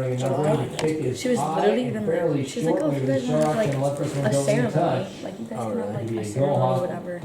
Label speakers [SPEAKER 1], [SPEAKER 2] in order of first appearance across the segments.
[SPEAKER 1] She was literally even like, she's like, oh, if you guys want like a ceremony, like you guys can have like a ceremony or whatever.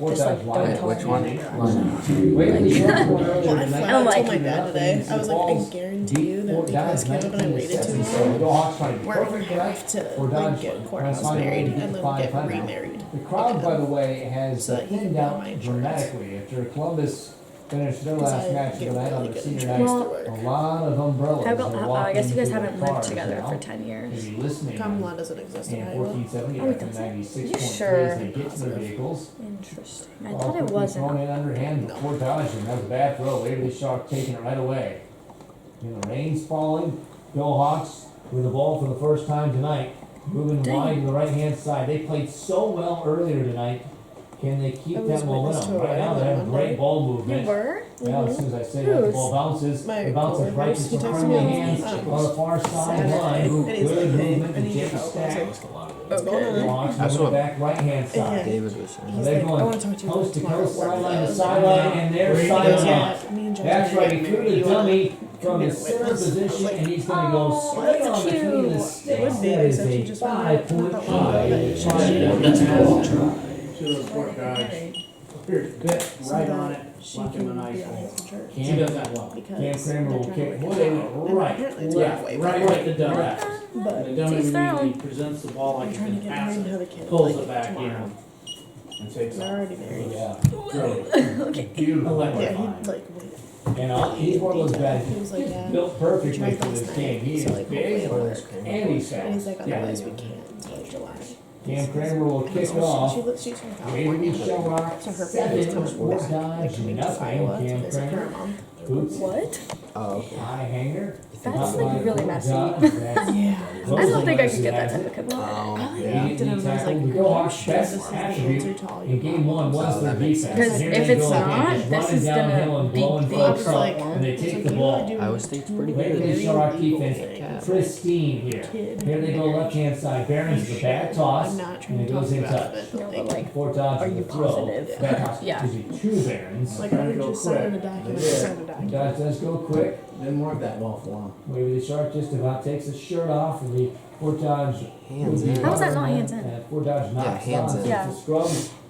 [SPEAKER 1] Just like don't tell
[SPEAKER 2] Which one?
[SPEAKER 3] Well, I flat out told my dad today. I was like, I guarantee you that because Caleb and I waited too long, we're gonna have to like get courthouse married and then get remarried.
[SPEAKER 4] The crowd, by the way, has
[SPEAKER 3] So that he
[SPEAKER 4] thinned
[SPEAKER 3] can
[SPEAKER 4] out
[SPEAKER 3] buy insurance.
[SPEAKER 4] dramatically after Columbus finished their last match of the night on the senior night.
[SPEAKER 1] Well,
[SPEAKER 4] A lot of umbrellas.
[SPEAKER 1] How
[SPEAKER 4] are
[SPEAKER 1] about, I
[SPEAKER 4] walking
[SPEAKER 1] guess you guys
[SPEAKER 4] to their
[SPEAKER 1] haven't lived
[SPEAKER 4] cars
[SPEAKER 1] together
[SPEAKER 4] now.
[SPEAKER 1] for 10 years.
[SPEAKER 4] Maybe listening
[SPEAKER 3] Common law doesn't exist in
[SPEAKER 4] in
[SPEAKER 3] Iowa.
[SPEAKER 4] 1470
[SPEAKER 1] Oh, it
[SPEAKER 4] after
[SPEAKER 1] doesn't?
[SPEAKER 4] 96
[SPEAKER 1] You
[SPEAKER 4] point
[SPEAKER 1] sure?
[SPEAKER 4] as they get to their vehicles.
[SPEAKER 1] Interesting. I
[SPEAKER 4] Ball
[SPEAKER 1] thought it
[SPEAKER 4] quickly
[SPEAKER 1] wasn't.
[SPEAKER 4] thrown in underhand before dodging. That was a bad throw. Waverly Shark taking it right away. And the rain's falling. Go Hawks with the ball for the first time tonight. Moving
[SPEAKER 1] Dang.
[SPEAKER 4] wide to the right-hand side. They played so well earlier tonight. Can they keep
[SPEAKER 3] I was
[SPEAKER 4] that
[SPEAKER 3] witness
[SPEAKER 4] momentum?
[SPEAKER 3] to a
[SPEAKER 4] Right now,
[SPEAKER 3] rally
[SPEAKER 4] they have
[SPEAKER 3] on
[SPEAKER 4] great
[SPEAKER 3] Monday.
[SPEAKER 4] ball
[SPEAKER 1] You
[SPEAKER 4] movement.
[SPEAKER 1] were?
[SPEAKER 4] Now, as soon as I say that, the
[SPEAKER 1] Who's?
[SPEAKER 4] ball bounces.
[SPEAKER 3] My
[SPEAKER 4] It bounces right to
[SPEAKER 3] coworkers, he
[SPEAKER 4] some
[SPEAKER 3] texted
[SPEAKER 4] friendly
[SPEAKER 3] me
[SPEAKER 4] hands
[SPEAKER 3] on
[SPEAKER 4] on the far
[SPEAKER 3] Saturday,
[SPEAKER 4] sideline.
[SPEAKER 3] and he's
[SPEAKER 4] Good
[SPEAKER 3] like, hey,
[SPEAKER 4] movement
[SPEAKER 3] I
[SPEAKER 4] to
[SPEAKER 3] need your
[SPEAKER 4] take a
[SPEAKER 3] help. I was
[SPEAKER 4] stack.
[SPEAKER 3] like, what's going on?
[SPEAKER 4] Hawks
[SPEAKER 2] That's
[SPEAKER 4] moving
[SPEAKER 2] what-
[SPEAKER 4] back right-hand side.
[SPEAKER 2] David was saying.
[SPEAKER 3] He's
[SPEAKER 4] They're
[SPEAKER 3] like, I
[SPEAKER 4] going
[SPEAKER 3] want to talk to you
[SPEAKER 4] coast to
[SPEAKER 3] tomorrow.
[SPEAKER 4] coast, sideline to
[SPEAKER 3] I was
[SPEAKER 4] sideline, and they're
[SPEAKER 3] He goes,
[SPEAKER 4] sideline.
[SPEAKER 3] yeah, me and John's
[SPEAKER 4] That's
[SPEAKER 3] gonna
[SPEAKER 4] right,
[SPEAKER 3] get
[SPEAKER 4] he threw
[SPEAKER 3] married.
[SPEAKER 4] the
[SPEAKER 3] You wanna
[SPEAKER 4] dummy from
[SPEAKER 3] come
[SPEAKER 4] the
[SPEAKER 3] get a
[SPEAKER 4] center
[SPEAKER 3] witness?
[SPEAKER 4] position, and he's gonna
[SPEAKER 1] Oh,
[SPEAKER 4] go straight
[SPEAKER 1] that's
[SPEAKER 4] on between the
[SPEAKER 1] cute.
[SPEAKER 4] sticks.
[SPEAKER 3] Would be,
[SPEAKER 4] That is
[SPEAKER 3] except
[SPEAKER 4] a
[SPEAKER 3] you just found out
[SPEAKER 4] 5-point
[SPEAKER 3] not that long ago that she
[SPEAKER 5] To the poor guy. Here's bit right on it,
[SPEAKER 3] she
[SPEAKER 5] left
[SPEAKER 3] can
[SPEAKER 5] him a
[SPEAKER 3] be
[SPEAKER 5] nice
[SPEAKER 3] on
[SPEAKER 5] hole.
[SPEAKER 3] his church.
[SPEAKER 5] He does that well.
[SPEAKER 3] Because
[SPEAKER 4] Cam Kramer will
[SPEAKER 3] they're
[SPEAKER 4] kick
[SPEAKER 3] trying to
[SPEAKER 4] one
[SPEAKER 3] work
[SPEAKER 4] in
[SPEAKER 3] it out. And
[SPEAKER 4] right.
[SPEAKER 3] apparently it's
[SPEAKER 5] Yeah,
[SPEAKER 3] way
[SPEAKER 5] right
[SPEAKER 3] better.
[SPEAKER 5] at the dummy.
[SPEAKER 3] But
[SPEAKER 5] The dummy
[SPEAKER 1] Each their own.
[SPEAKER 5] immediately presents the ball like
[SPEAKER 3] I'm
[SPEAKER 5] he's
[SPEAKER 3] trying to
[SPEAKER 5] gonna
[SPEAKER 3] get
[SPEAKER 5] pass
[SPEAKER 3] married and
[SPEAKER 5] it,
[SPEAKER 3] have a kid
[SPEAKER 5] pulls
[SPEAKER 3] like
[SPEAKER 5] it back
[SPEAKER 3] tomorrow.
[SPEAKER 5] in, and takes
[SPEAKER 3] They're
[SPEAKER 5] off.
[SPEAKER 3] already married.
[SPEAKER 4] Yeah,
[SPEAKER 5] Really beautiful.
[SPEAKER 3] Yeah, he
[SPEAKER 5] Electrifying.
[SPEAKER 3] like wait.
[SPEAKER 4] and he's one of those guys,
[SPEAKER 3] He was like,
[SPEAKER 4] just
[SPEAKER 3] yeah.
[SPEAKER 4] built perfectly
[SPEAKER 3] Tried
[SPEAKER 4] for
[SPEAKER 3] last
[SPEAKER 4] this
[SPEAKER 3] night,
[SPEAKER 4] game. He
[SPEAKER 3] so,
[SPEAKER 4] is
[SPEAKER 3] like,
[SPEAKER 4] big,
[SPEAKER 3] hopefully it'll
[SPEAKER 4] and
[SPEAKER 3] work.
[SPEAKER 4] he's
[SPEAKER 3] And he's
[SPEAKER 4] fast.
[SPEAKER 3] like, otherwise we can't until July.
[SPEAKER 4] Cam Kramer will kick
[SPEAKER 3] So
[SPEAKER 4] off.
[SPEAKER 3] she's from
[SPEAKER 4] Wavy
[SPEAKER 3] California.
[SPEAKER 4] Shell Rock,
[SPEAKER 3] So her
[SPEAKER 4] 7,
[SPEAKER 3] family's coming
[SPEAKER 4] Fort
[SPEAKER 3] back,
[SPEAKER 4] Dodge,
[SPEAKER 3] like coming to
[SPEAKER 4] nothing.
[SPEAKER 3] Iowa to
[SPEAKER 4] Cam
[SPEAKER 3] visit her
[SPEAKER 4] Kramer,
[SPEAKER 3] mom.
[SPEAKER 4] boots,
[SPEAKER 1] What?
[SPEAKER 2] Oh, okay.
[SPEAKER 4] high hanger.
[SPEAKER 1] That's like really messy.
[SPEAKER 3] Yeah.
[SPEAKER 1] I don't think I could get that type of commitment.
[SPEAKER 4] Yeah.
[SPEAKER 3] Looked at him and I was like,
[SPEAKER 4] The Gohawks'
[SPEAKER 3] sure
[SPEAKER 4] best
[SPEAKER 3] this is the
[SPEAKER 4] attribute
[SPEAKER 3] answer to all
[SPEAKER 4] in
[SPEAKER 3] your
[SPEAKER 4] game one was
[SPEAKER 2] Oh,
[SPEAKER 4] their
[SPEAKER 2] that makes
[SPEAKER 4] defense.
[SPEAKER 2] sense.
[SPEAKER 1] Because
[SPEAKER 4] Here
[SPEAKER 1] if
[SPEAKER 4] they
[SPEAKER 1] it's
[SPEAKER 4] go again,
[SPEAKER 1] not,
[SPEAKER 4] just
[SPEAKER 1] this
[SPEAKER 4] running
[SPEAKER 1] is
[SPEAKER 4] downhill
[SPEAKER 1] gonna
[SPEAKER 4] and
[SPEAKER 1] be
[SPEAKER 4] blowing
[SPEAKER 1] big
[SPEAKER 4] folks
[SPEAKER 1] for
[SPEAKER 4] up,
[SPEAKER 1] like
[SPEAKER 4] and they take the
[SPEAKER 3] you
[SPEAKER 4] ball.
[SPEAKER 3] wanna do
[SPEAKER 2] Iowa State's pretty
[SPEAKER 4] Waverly
[SPEAKER 2] good.
[SPEAKER 4] Sharrock
[SPEAKER 3] illegal
[SPEAKER 4] defense,
[SPEAKER 3] thing.
[SPEAKER 4] pristine here.
[SPEAKER 3] Kid.
[SPEAKER 4] Here they go left-hand side. Barron's the bad toss,
[SPEAKER 3] I'm not
[SPEAKER 4] and
[SPEAKER 3] trying
[SPEAKER 4] it
[SPEAKER 3] to
[SPEAKER 4] goes
[SPEAKER 3] talk
[SPEAKER 4] in
[SPEAKER 3] about
[SPEAKER 4] touch.
[SPEAKER 3] it,
[SPEAKER 1] No,
[SPEAKER 3] but
[SPEAKER 1] but
[SPEAKER 3] like,
[SPEAKER 1] like,
[SPEAKER 4] Fort Dodge
[SPEAKER 1] are
[SPEAKER 4] with
[SPEAKER 1] you
[SPEAKER 4] the throw.
[SPEAKER 1] positive?
[SPEAKER 4] Bad toss
[SPEAKER 1] Yeah.
[SPEAKER 4] gives you 2 Barons.
[SPEAKER 3] like I would
[SPEAKER 5] Go
[SPEAKER 3] just sign a
[SPEAKER 5] quick.
[SPEAKER 3] document,
[SPEAKER 5] Yeah.
[SPEAKER 3] sign a document.
[SPEAKER 4] Dodge does go quick.
[SPEAKER 5] Didn't work that well for him.
[SPEAKER 4] Waverly Shark just about takes his shirt off, and the Fort Dodge.
[SPEAKER 2] Hands
[SPEAKER 4] would be
[SPEAKER 2] in.
[SPEAKER 1] How is that not
[SPEAKER 4] running,
[SPEAKER 1] hands in?
[SPEAKER 4] and Fort Dodge knocks
[SPEAKER 2] hands
[SPEAKER 4] on.
[SPEAKER 2] in.
[SPEAKER 1] Yeah.
[SPEAKER 4] It's a scrum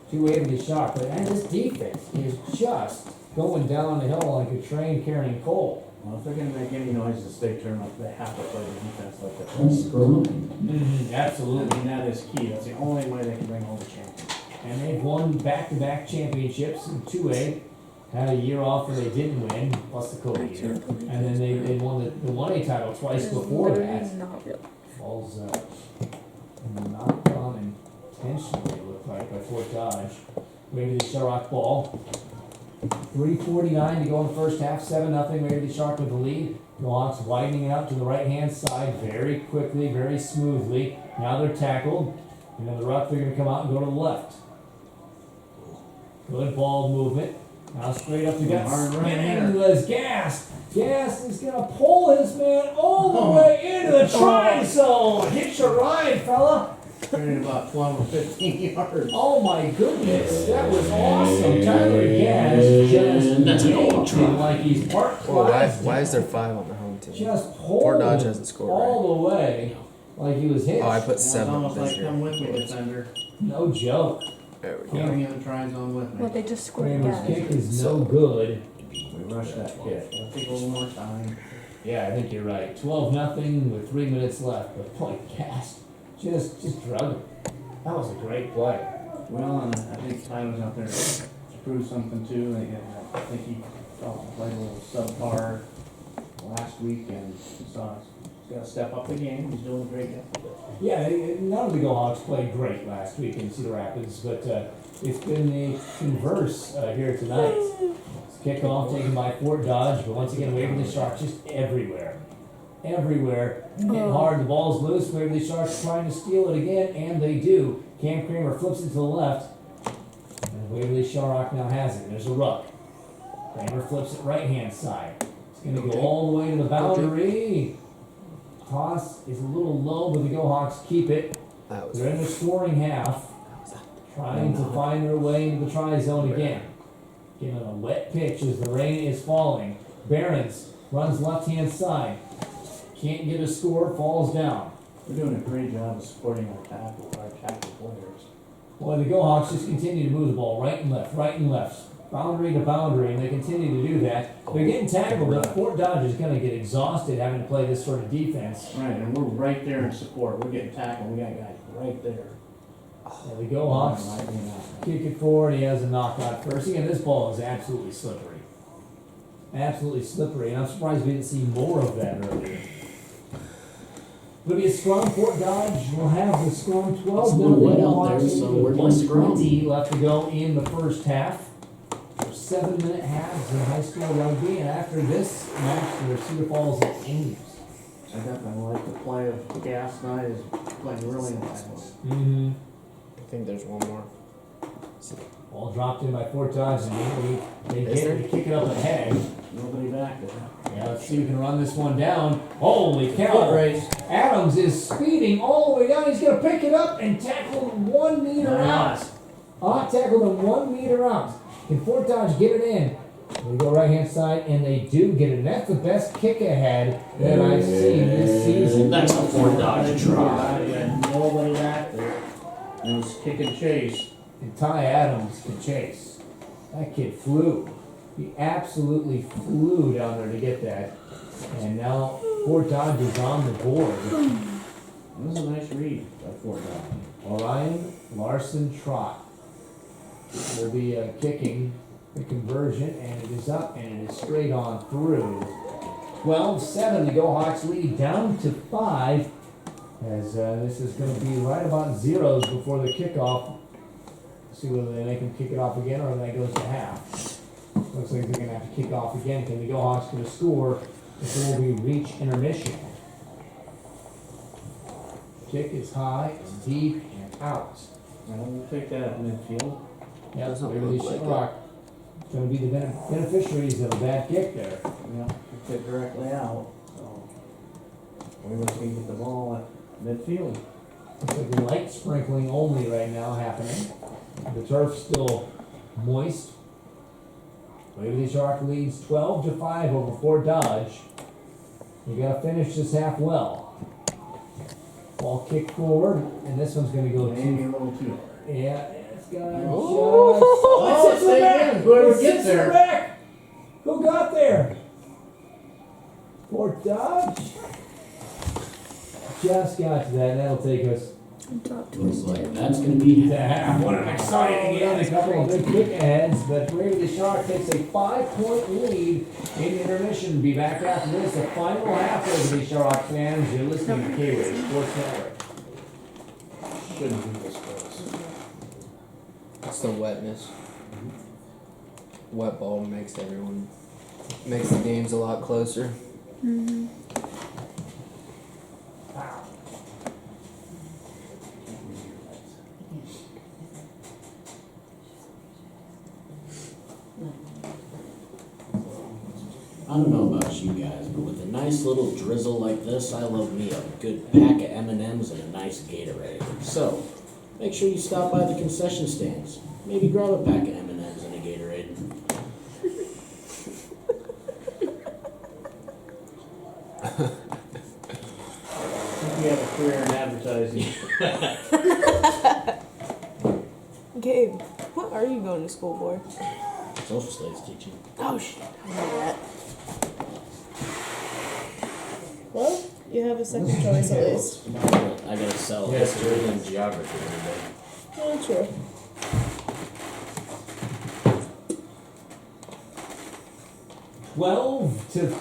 [SPEAKER 4] to Waverly Shark, but and this defense is just going down the hill like a train carrying coal.
[SPEAKER 5] Well, if they're gonna make any noise to stay turned up, they have to play the defense like that. Screw them. I
[SPEAKER 4] Absolutely.
[SPEAKER 5] mean, that is key. That's the only way they can bring home the champion.
[SPEAKER 4] And they've won back-to-back championships in 2A. Had a year off where they didn't win, plus the COVID year. And then they won the 1A title twice before that.
[SPEAKER 1] Not real.
[SPEAKER 4] Falls knocked on intentionally, it looked like, by Fort Dodge. Waverly Sharrock ball. 3:49 to go in the first half, 7-0. Waverly Shark with the lead. Hawks widening it out to the right-hand side very quickly, very smoothly. Now they're tackled. And then the ruck, they're going to come out and go to the left. Good ball movement. Now straight up the gut.
[SPEAKER 5] Hard right
[SPEAKER 4] Spinning
[SPEAKER 5] there.
[SPEAKER 4] was Gas. Gas is going to pull his man all the way into the try zone. Hitch a ride, fella.
[SPEAKER 5] Carrying about 12 or 15 yards.
[SPEAKER 4] Oh my goodness, that was awesome. Tyler Gas just yanked him like he's parked
[SPEAKER 2] Well,
[SPEAKER 4] twice.
[SPEAKER 2] why is there 5 on the home team?
[SPEAKER 4] Just pulled
[SPEAKER 2] Fort Dodge
[SPEAKER 4] him
[SPEAKER 2] hasn't scored,
[SPEAKER 4] all the way like he was hit.
[SPEAKER 2] Oh, I put
[SPEAKER 5] It's
[SPEAKER 2] 7
[SPEAKER 5] almost
[SPEAKER 2] this
[SPEAKER 5] like
[SPEAKER 2] year.
[SPEAKER 5] come with me, defender.
[SPEAKER 4] No joke.
[SPEAKER 2] There we go.
[SPEAKER 5] Coming in the try zone with
[SPEAKER 1] Well,
[SPEAKER 5] me.
[SPEAKER 1] they just scored
[SPEAKER 4] Kramer's
[SPEAKER 1] again.
[SPEAKER 4] kick is no good.
[SPEAKER 5] We rushed that kid. It'll take a little more time.
[SPEAKER 4] Yeah, I think you're right. 12-0 with 3 minutes left. But boy, Gas just drug him. That was a great play.
[SPEAKER 5] Well, and I think Tyler's out there to prove something too. And I think he played a little subpar last week, and so he's got to step up the game. He's doing a great job.
[SPEAKER 4] Yeah, none of the Gohawks played great last week in Cedar Rapids, but it's been the converse here tonight. Kickoff taken by Fort Dodge, but once again, Waverly Sharks just everywhere. Everywhere. Hitting hard, the ball's loose. Waverly Sharks trying to steal it again, and they do. Cam Kramer flips it to the left, and Waverly Sharrock now has it. There's a ruck. Kramer flips it right-hand side. It's going to go all the way to the boundary. Toss is a little low, but the Gohawks keep it.
[SPEAKER 2] That was
[SPEAKER 4] They're in the scoring half, trying to find their way into the try zone again. Given a wet pitch as the rain is falling. Barons runs left-hand side. Can't get a score, falls down.
[SPEAKER 5] We're doing a great job of supporting our tackle players.
[SPEAKER 4] Boy, the Go Hawks just continue to move the ball right and left, boundary to boundary, and they continue to do that. They're getting tackled, but Fort Dodge is going to get exhausted having to play this sort of defense.
[SPEAKER 5] Right, and we're right there in support. We're getting tackled. We got guys right there.
[SPEAKER 4] And the Go Hawks kick it forward. He has a knockout first. Again, this ball is absolutely slippery. Absolutely slippery, and I'm surprised we didn't see more of that earlier. It'll be a scrum. Fort Dodge will have the scrum 12
[SPEAKER 2] wet out there, so we're gonna scrum.
[SPEAKER 4] 1:20 left to go in the first half. 7-minute halves in high school rugby, and after this match, the Cedar Falls and Ames.
[SPEAKER 5] I definitely like the play of Gas Night is playing really well.
[SPEAKER 4] Mm-hmm.
[SPEAKER 2] I think there's one more.
[SPEAKER 4] Ball dropped in by Fort Dodge, and they
[SPEAKER 2] Is there?
[SPEAKER 4] kick it up ahead.
[SPEAKER 5] Nobody back there.
[SPEAKER 4] Yeah, let's see who can run this one down. Holy cow!
[SPEAKER 2] Foot race.
[SPEAKER 4] Adams is speeding all the way down. He's going to pick it up and tackle him 1 meter out. Tackled him 1 meter out. Can Fort Dodge get it in? They go right-hand side, and they do get it. And that's the best kick ahead that I've seen this season.
[SPEAKER 2] That's a Fort Dodge try.
[SPEAKER 5] Nobody back there. And it was kick and chase.
[SPEAKER 4] And Ty Adams can chase. That kid flew. He absolutely flew down there to get that. And now Fort Dodge is on the board.
[SPEAKER 5] It was a nice read by Fort Dodge.
[SPEAKER 4] Orion Larson Trot will be kicking the conversion, and it is up, and it is straight on through. 12-7, the Go Hawks lead down to 5, as this is going to be right about zeros before the kickoff. See whether they make him kick it off again or that goes to half. Looks like they're going to have to kick off again. Can the Go Hawks get a score before we reach intermission? Kick is high and deep and out.
[SPEAKER 5] And we'll take that at midfield.
[SPEAKER 4] Yeah,
[SPEAKER 2] Doesn't
[SPEAKER 4] Waverly
[SPEAKER 2] look like
[SPEAKER 4] Shiprock going to be the beneficiaries of a bad kick there.
[SPEAKER 5] Yeah, kick directly out. So we can get the ball at midfield.
[SPEAKER 4] Looks like light sprinkling only right now happening. The turf's still moist. Waverly Shark leads 12-5 over Fort Dodge. You got to finish this half well. Ball kick forward, and this one's going to go
[SPEAKER 5] Maybe a
[SPEAKER 4] too.
[SPEAKER 5] little too hard.
[SPEAKER 4] Yeah, it's got
[SPEAKER 2] Oh,
[SPEAKER 4] it's in the back.
[SPEAKER 5] Whoever
[SPEAKER 4] It
[SPEAKER 5] gets
[SPEAKER 4] sits in the
[SPEAKER 5] there.
[SPEAKER 4] back. Who got there? Fort Dodge. Just got to that. That'll take us
[SPEAKER 2] Looks like that's gonna be
[SPEAKER 4] to half. What an exciting game. A couple of big kick aheads, but Waverly Shark takes a 5-point lead in intermission. Be back after this. The final half, Waverly Shark fans. You're listening to IAYRA Sports Network.
[SPEAKER 5] Shouldn't be this close.
[SPEAKER 2] It's the wetness. Wet ball makes the games a lot closer.
[SPEAKER 6] I don't know about you guys, but with a nice little drizzle like this, I love me a good pack of M&Ms and a nice Gatorade. So, make sure you stop by the concession stands. Maybe grab a pack of M&Ms and a Gatorade.
[SPEAKER 5] I think we have a career in advertising.
[SPEAKER 3] Gabe, what are you going to school for?
[SPEAKER 6] Social studies teaching.
[SPEAKER 3] Oh shit, I know that. Well, you have a second choice at least.
[SPEAKER 6] I gotta sell
[SPEAKER 4] Yes,
[SPEAKER 6] history and geography every day.
[SPEAKER 3] Yeah, true.
[SPEAKER 4] Twelve to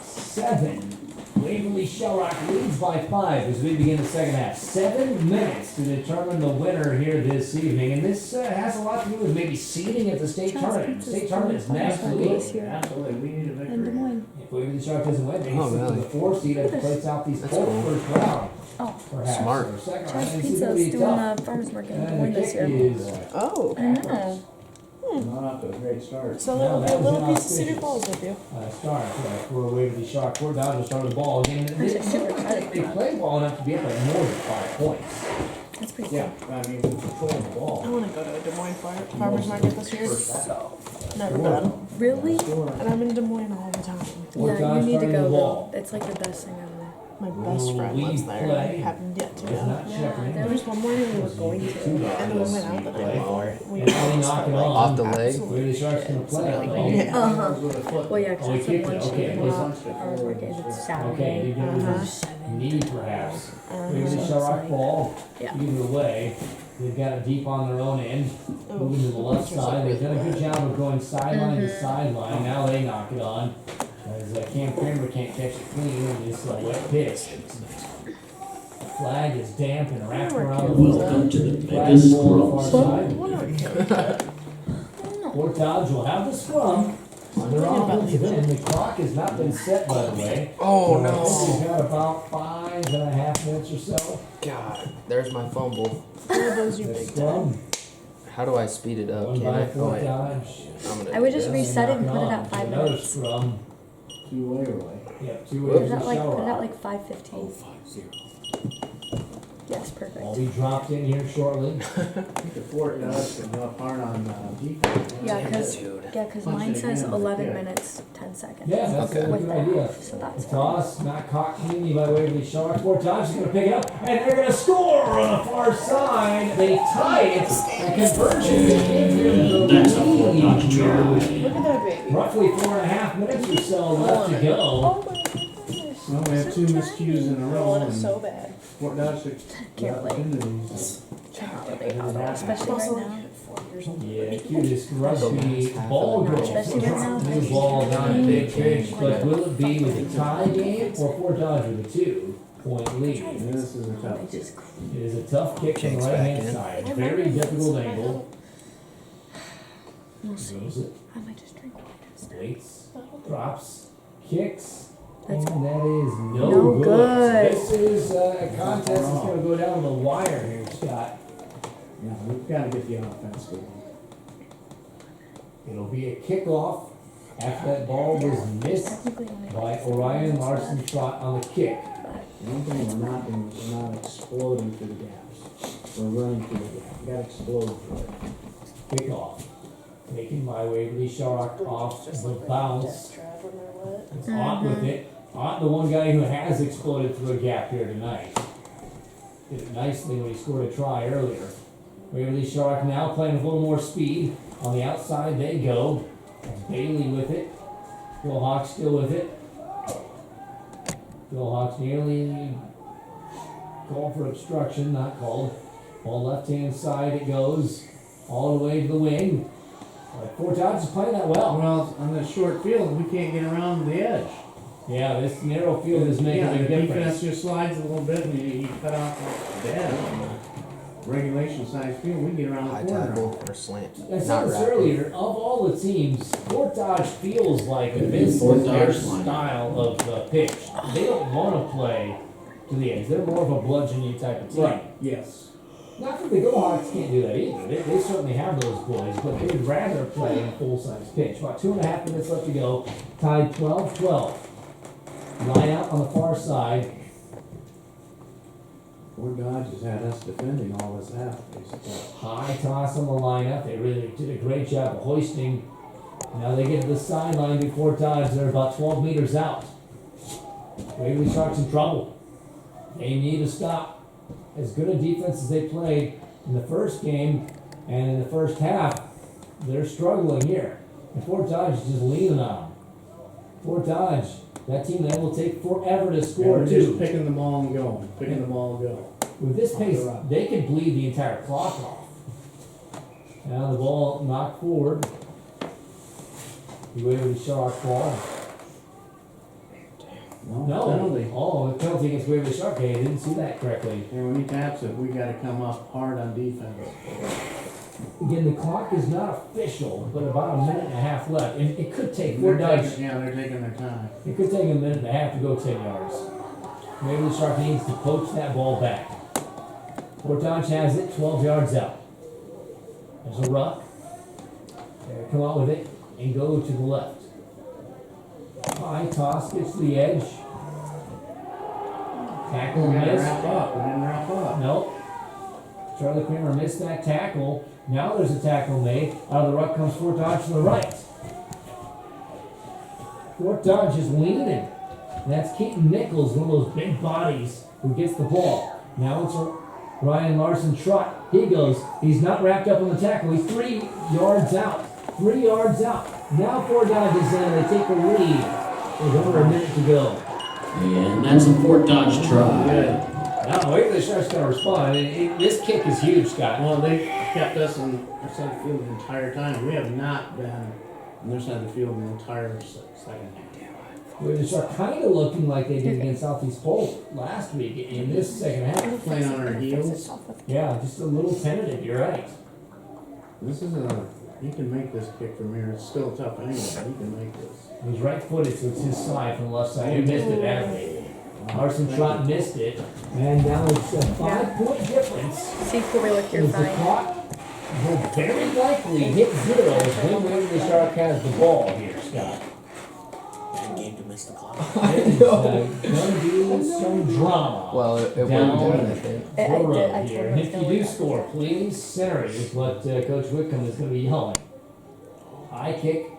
[SPEAKER 4] 7. Waverly Shellrock leads by 5 as we begin the second half. 7 minutes to determine the winner here this evening, and this has a lot to do with maybe seeding at the state tournament. State tournament is next week.
[SPEAKER 5] Absolutely, we need a
[SPEAKER 1] In Des
[SPEAKER 5] victory.
[SPEAKER 1] Moines.
[SPEAKER 4] If Waverly Shark doesn't win, maybe
[SPEAKER 2] Oh,
[SPEAKER 4] it's
[SPEAKER 2] really?
[SPEAKER 4] the 4 seed and plays out these
[SPEAKER 2] That's
[SPEAKER 4] four
[SPEAKER 2] cool.
[SPEAKER 4] first round.
[SPEAKER 1] Oh,
[SPEAKER 4] Perhaps,
[SPEAKER 2] Smart.
[SPEAKER 4] or second round.
[SPEAKER 1] Charles
[SPEAKER 4] And it's
[SPEAKER 1] Pizza
[SPEAKER 4] gonna
[SPEAKER 1] is
[SPEAKER 4] be
[SPEAKER 1] doing
[SPEAKER 4] tough.
[SPEAKER 1] a farmer's market in Des
[SPEAKER 4] And
[SPEAKER 1] Moines
[SPEAKER 4] the
[SPEAKER 1] this
[SPEAKER 4] kick
[SPEAKER 1] year.
[SPEAKER 4] is
[SPEAKER 3] Oh.
[SPEAKER 1] I know.
[SPEAKER 5] Not off to a great start.
[SPEAKER 3] So
[SPEAKER 4] No,
[SPEAKER 3] that'll be
[SPEAKER 4] that
[SPEAKER 3] a
[SPEAKER 4] was
[SPEAKER 3] little piece of
[SPEAKER 4] inauspicious.
[SPEAKER 3] Cedar Falls with you.
[SPEAKER 4] start for Waverly Shark. Fort Dodge will start the ball again.
[SPEAKER 1] I'm actually super excited
[SPEAKER 4] They
[SPEAKER 1] for that.
[SPEAKER 4] play well enough to be up by more than 5 points.
[SPEAKER 1] That's pretty
[SPEAKER 5] Yeah,
[SPEAKER 1] cool.
[SPEAKER 5] I mean, we control the
[SPEAKER 3] I
[SPEAKER 5] ball.
[SPEAKER 3] want to go to a Des Moines farmer's market this year. Never been.
[SPEAKER 1] Really?
[SPEAKER 3] And I'm in Des Moines all the time.
[SPEAKER 4] Fort
[SPEAKER 1] Yeah,
[SPEAKER 4] Dodge
[SPEAKER 1] you need to
[SPEAKER 4] starting the
[SPEAKER 1] go
[SPEAKER 4] ball.
[SPEAKER 1] though. It's like the best thing ever.
[SPEAKER 3] My best friend lives there. I happened yet to
[SPEAKER 4] It's
[SPEAKER 3] go.
[SPEAKER 4] not
[SPEAKER 1] Yeah,
[SPEAKER 4] checking
[SPEAKER 1] there
[SPEAKER 3] There was one morning we were going to, and then we went out the night before. We
[SPEAKER 4] And now they knock it on.
[SPEAKER 2] Off the leg?
[SPEAKER 4] Where the Sharks gonna play?
[SPEAKER 1] Uh-huh. Well, yeah,
[SPEAKER 4] Oh, he
[SPEAKER 1] because
[SPEAKER 4] kicked
[SPEAKER 1] that's
[SPEAKER 4] it,
[SPEAKER 1] the
[SPEAKER 4] okay.
[SPEAKER 1] one shift ours work is it's
[SPEAKER 4] Okay,
[SPEAKER 1] Saturday.
[SPEAKER 4] you get it with knee perhaps. Maybe the
[SPEAKER 1] So
[SPEAKER 4] Shark
[SPEAKER 1] it's
[SPEAKER 4] ball,
[SPEAKER 1] Yeah.
[SPEAKER 4] either way. They've got it deep on their own end, moving to the left side. They've done a good job of going sideline to sideline. Now they knock it on. As Cam Kramer can't catch it clean and it's a wet pitch. Flag is damp and wrapped around the
[SPEAKER 6] Welcome to the
[SPEAKER 4] flag
[SPEAKER 6] biggest
[SPEAKER 4] pole on the
[SPEAKER 6] scrum.
[SPEAKER 4] far side. Fort Dodge will have the scrum on their offensive end. The clock has not been set, by the way.
[SPEAKER 2] Oh
[SPEAKER 4] I think
[SPEAKER 2] no.
[SPEAKER 4] we've got about 5.5 minutes or so.
[SPEAKER 2] God, there's my fumble.
[SPEAKER 3] Where are those your
[SPEAKER 4] The
[SPEAKER 3] big dad?
[SPEAKER 4] scrum,
[SPEAKER 2] How do I speed it up?
[SPEAKER 4] won
[SPEAKER 2] Can
[SPEAKER 4] by
[SPEAKER 2] I? Oh,
[SPEAKER 4] Fort
[SPEAKER 2] wait.
[SPEAKER 4] Dodge.
[SPEAKER 2] I'm gonna
[SPEAKER 1] I would
[SPEAKER 2] do
[SPEAKER 1] just
[SPEAKER 2] this.
[SPEAKER 1] reset it and
[SPEAKER 4] Knock
[SPEAKER 1] put it
[SPEAKER 4] on
[SPEAKER 1] at 5
[SPEAKER 4] to another
[SPEAKER 1] minutes.
[SPEAKER 4] scrum.
[SPEAKER 5] Two-way away.
[SPEAKER 4] Yep,
[SPEAKER 1] Put
[SPEAKER 4] 2-way
[SPEAKER 1] it at like,
[SPEAKER 4] shell
[SPEAKER 1] put it at
[SPEAKER 4] rock.
[SPEAKER 1] like 5:15. Yes, perfect.
[SPEAKER 4] Will be dropped in here shortly.
[SPEAKER 5] I think the Fort Dodge can go apart on defense.
[SPEAKER 1] Yeah, cause,
[SPEAKER 2] Dude.
[SPEAKER 1] yeah, 'cause
[SPEAKER 5] Punch
[SPEAKER 1] mine
[SPEAKER 5] it
[SPEAKER 1] says
[SPEAKER 5] again,
[SPEAKER 1] 11
[SPEAKER 5] yeah.
[SPEAKER 1] minutes, 10 seconds.
[SPEAKER 4] Yeah, that's
[SPEAKER 2] Okay.
[SPEAKER 4] a
[SPEAKER 1] With
[SPEAKER 4] good
[SPEAKER 1] that,
[SPEAKER 4] idea.
[SPEAKER 1] so that's
[SPEAKER 4] The
[SPEAKER 1] fine.
[SPEAKER 4] toss, not caught cleanly by Waverly Sharks. Fort Dodge is going to pick it up, and they're going to score on the far side. They tie it. A conversion
[SPEAKER 6] That's a Fort Dodge try.
[SPEAKER 3] Look at that baby.
[SPEAKER 4] Roughly 4.5 minutes or so left to go.
[SPEAKER 3] Oh my goodness.
[SPEAKER 5] Well, we have two miscues in a
[SPEAKER 3] I
[SPEAKER 5] row
[SPEAKER 3] want it
[SPEAKER 5] and
[SPEAKER 3] so bad.
[SPEAKER 5] Fort Dodge took the
[SPEAKER 1] Can't wait.
[SPEAKER 5] opportunities.
[SPEAKER 1] Especially right now.
[SPEAKER 4] Yeah, cute is Rusty ball girl.
[SPEAKER 1] Especially right now.
[SPEAKER 4] New ball down at Big Fish, but will it be with a tie game or Fort Dodge with a 2-point lead?
[SPEAKER 5] This is a tough.
[SPEAKER 1] They just
[SPEAKER 4] It is a tough kick from the
[SPEAKER 2] Kicks
[SPEAKER 4] right hand
[SPEAKER 2] back in.
[SPEAKER 4] side. Very difficult angle.
[SPEAKER 1] We'll see.
[SPEAKER 4] Throws it,
[SPEAKER 1] I might just drink water.
[SPEAKER 4] waits, drops, kicks.
[SPEAKER 1] That's
[SPEAKER 4] And that is no,
[SPEAKER 1] no
[SPEAKER 4] good.
[SPEAKER 1] good.
[SPEAKER 4] This is a contest that's going to go down the wire here, Scott.
[SPEAKER 5] Yeah, we've got to get the offense going.
[SPEAKER 4] It'll be a kickoff after that ball was missed
[SPEAKER 1] Technically only
[SPEAKER 4] by Orion Larson Trot on the kick.
[SPEAKER 5] One thing we're not doing is we're not exploding through the gaps. We're running through the gap. We got to explode through it.
[SPEAKER 4] Kickoff. Taken by Waverly Shark off the bounce. It's Ott with it. Ott, the one guy who has exploded through a gap here tonight. Did it nicely when he scored a try earlier. Waverly Shark now playing with a little more speed. On the outside they go. Bailey with it. Bill Hawks still with it. Bill Hawks nearly called for obstruction, not called. Ball left hand side it goes. All the way to the wing. Fort Dodge is playing that well.
[SPEAKER 5] Well, on this short field, we can't get around the edge.
[SPEAKER 4] Yeah, this narrow field is making
[SPEAKER 5] Yeah,
[SPEAKER 4] a
[SPEAKER 5] the
[SPEAKER 4] difference.
[SPEAKER 5] defense just slides a little bit and you cut off the dead on the regulation size field. We can get around
[SPEAKER 2] High
[SPEAKER 5] the corner.
[SPEAKER 2] tackle or slant.
[SPEAKER 4] I said
[SPEAKER 2] Not
[SPEAKER 4] this
[SPEAKER 2] rapid.
[SPEAKER 4] earlier, of all the teams, Fort Dodge feels like
[SPEAKER 6] Could be
[SPEAKER 4] this
[SPEAKER 6] Fort
[SPEAKER 4] is their
[SPEAKER 6] Dodge line.
[SPEAKER 4] style of pitch. They don't want to play to the edge. They're more of a bludgeoning type of team.
[SPEAKER 5] Right, yes.
[SPEAKER 4] Not that the Go Hawks can't do that either. They certainly have those boys, but they'd rather play in a full-size pitch. About 2.5 minutes left to go. Tied 12-12. Line out on the far side.
[SPEAKER 5] Fort Dodge has had us defending all this out, basically.
[SPEAKER 4] High toss on the lineup. They really did a great job of hoisting. Now they get to the sideline before Dodge. They're about 12 meters out. Waverly Sharks in trouble. They need to stop. As good a defense as they played in the first game and in the first half, they're struggling here. And Fort Dodge is just leaning on them. Fort Dodge, that team that will take forever to score
[SPEAKER 5] We're just
[SPEAKER 4] too.
[SPEAKER 5] picking the ball and going, picking the ball and go.
[SPEAKER 4] With this pace, they could bleed the entire clock off. Now the ball knocked forward. The Waverly Shark ball. No.
[SPEAKER 5] Penalty.
[SPEAKER 4] Oh, the penalty against Waverly Shark. Okay, I didn't see that correctly.
[SPEAKER 5] And when he taps it, we gotta come up hard on defense.
[SPEAKER 4] Again, the clock is not official, but about a minute and a half left. And it could take
[SPEAKER 5] They're
[SPEAKER 4] Fort Dodge.
[SPEAKER 5] taking, yeah, they're taking their time.
[SPEAKER 4] It could take a minute and a half to go 10 yards. Waverly Shark needs to poach that ball back. Fort Dodge has it 12 yards out. There's a ruck. They come out with it and go to the left. High toss gets to the edge. Tackle
[SPEAKER 5] We gotta
[SPEAKER 4] missed.
[SPEAKER 5] wrap up, we didn't wrap up.
[SPEAKER 4] Nope. Charlie Kramer missed that tackle. Now there's a tackle made. Out of the ruck comes Fort Dodge to the right. Fort Dodge is leaning. And that's Keaton Nichols, one of those big bodies who gets the ball. Now it's Ryan Larson Trot. He goes. He's not wrapped up on the tackle. He's 3 yards out. 3 yards out. Now 4 Dodges in. They take the lead. There's over a minute to go.
[SPEAKER 6] And that's a Fort Dodge try.
[SPEAKER 5] Good.
[SPEAKER 4] Now Waverly Sharks got to respond. This kick is huge, Scott.
[SPEAKER 5] Well, they kept us on our side of the field the entire time. We have not been on their side of the field the entire second half.
[SPEAKER 4] Waverly Sharks kind of looking like they did against Southeast Polk last week in this second half.
[SPEAKER 5] Playing on our heels.
[SPEAKER 4] Yeah, just a little tentative. You're right.
[SPEAKER 5] This is you can make this kick from here. It's still tough anyway, but you can make this.
[SPEAKER 4] It was right-footed, so it's his side from the left side. He missed it badly. Larson Trot missed it, and now it's a 5-point difference.
[SPEAKER 1] See, Kobe, you're
[SPEAKER 4] As the
[SPEAKER 1] fine.
[SPEAKER 4] clock will very likely hit 0 when Waverly Shark has the ball here, Scott.
[SPEAKER 6] Bad game to miss the clock.
[SPEAKER 4] It's going to be some drama.
[SPEAKER 2] Well, it
[SPEAKER 4] Down
[SPEAKER 2] wouldn't have been, I think.
[SPEAKER 1] I
[SPEAKER 4] the road
[SPEAKER 1] told
[SPEAKER 4] here.
[SPEAKER 1] him
[SPEAKER 4] And
[SPEAKER 1] it's
[SPEAKER 4] if
[SPEAKER 1] gonna
[SPEAKER 4] you do
[SPEAKER 1] work.
[SPEAKER 4] score, please center it, is what Coach Whitcomb is going to be yelling. High kick.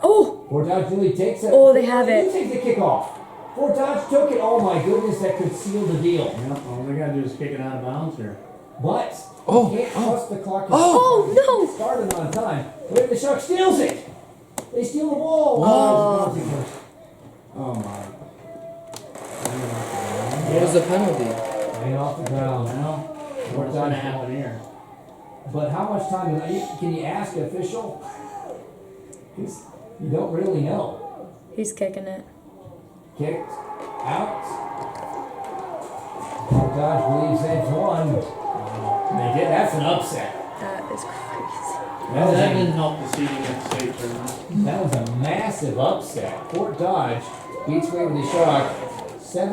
[SPEAKER 1] Oh!
[SPEAKER 4] Fort Dodge really takes it.
[SPEAKER 1] Oh, they have it.
[SPEAKER 4] Who takes the kick off? Fort Dodge took it. Oh my goodness, that could seal the deal.
[SPEAKER 5] Yeah, all they gotta do is kick it out of bounds here.
[SPEAKER 4] But
[SPEAKER 2] Oh,
[SPEAKER 4] you can't trust the clock.
[SPEAKER 1] Oh, no!
[SPEAKER 4] Started on time. Wait, the Shark steals it. They steal the ball.
[SPEAKER 1] Oh.
[SPEAKER 5] Oh my.
[SPEAKER 2] What was the penalty?
[SPEAKER 4] Laying off the ground.
[SPEAKER 5] Now, what's gonna happen here?
[SPEAKER 4] But how much time can you ask an official? 'Cause you don't really know.
[SPEAKER 1] He's kicking it.
[SPEAKER 4] Kicked out. Fort Dodge believes they've won. They did. That's an upset.
[SPEAKER 1] That is crazy.
[SPEAKER 5] That didn't help the seeding at the state tournament.
[SPEAKER 4] That was a massive upset. Fort Dodge beats Waverly Shark